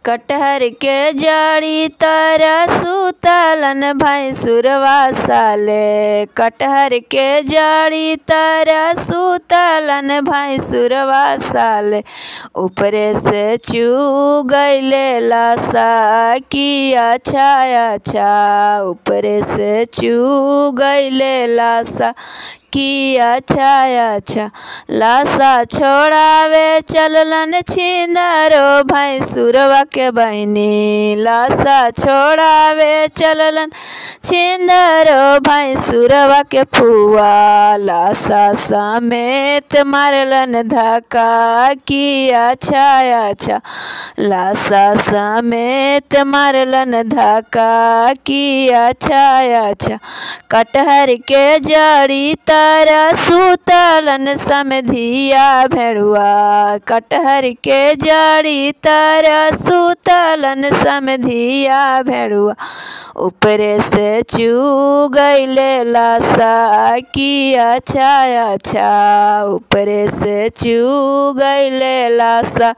कटहर के जड़ी तर सुतलन भैंसुरवा साले। कटहर के जड़ी तर सुतलन भैंसुरवा साले। ऊपरे से चू गईले लासा की अच्छा अच्छा। ऊपरे से चू गईले लासा की अच्छा अच्छा। लासा छोड़ावे चललन छिंदरो भैंसुरवा के बहिनी। लासा छोड़ावे चललन छिंदरो भैंसुरवा के फुआ। लासा समेत मारलन धक्का की अच्छा अच्छा। लासा समेत मारलन धक्का की अच्छा अच्छा। कटहर के जड़ी तर सुतलन समधिया भेड़ुआ। कटहर के जड़ी तर सुतलन समधिया भेड़ुआ। ऊपरे से चू गईले लासा की अच्छा अच्छा। ऊपरे से चू गईले लासा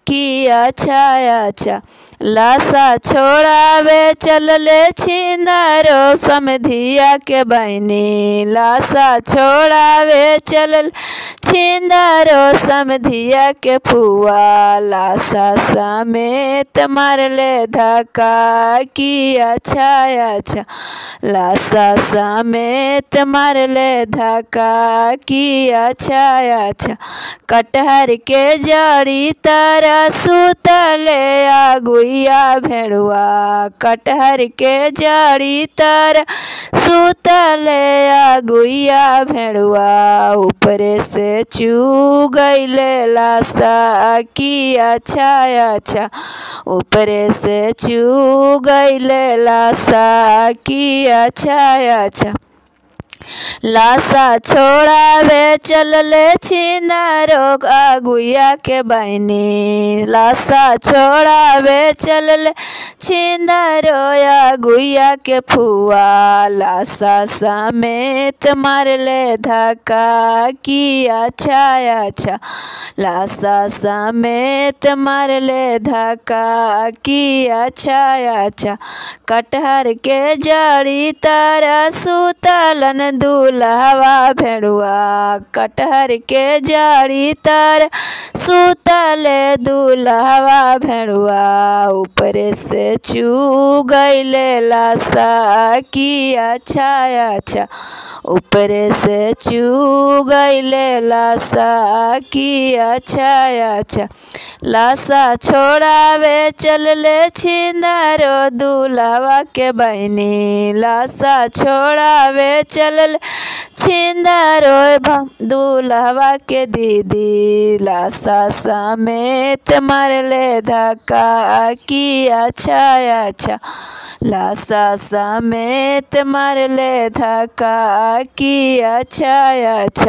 की अच्छा अच्छा। लासा छोड़ावे चलले छिंदरो समधिया के बहिनी। लासा छोड़ावे चलल छिंदरो समधिया के फुआ। लासा समेत मारले धक्का की अच्छा अच्छा। लासा समेत मारले धक्का की अच्छा अच्छा। कटहर के जड़ी तर सुतले आगुइया भेड़ुआ। कटहर के जड़ी तर सुतले आगुइया भेड़ुआ। ऊपरे से चू गईले लासा की अच्छा अच्छा। ऊपरे से चू गईले लासा की अच्छा अच्छा। लासा छोड़ावे चलले छिंदरो आगुइया के बहिनी। लासा छोड़ावे चलले छिंदरो आगुइया के फुआ। लासा समेत मारले धक्का की अच्छा अच्छा। लासा समेत मारले धक्का की अच्छा अच्छा। कटहर के जड़ी तर सुतलन दूल्हवा भेड़ुआ। कटहर के जड़ी तर सुतले दूल्हवा भेड़ुआ। ऊपरे से चू गईले लासा की अच्छा अच्छा। ऊपरे से चू गईले लासा की अच्छा अच्छा। लासा छोड़ावे चलले छिंदरो दूल्हवा के बहिनी। लासा छोड़ावे चलल छिंदरो दूल्हवा के दीदी। लासा समेत मारले धक्का की अच्छा अच्छा। लासा समेत मारले धक्का की अच्छा अच्छा।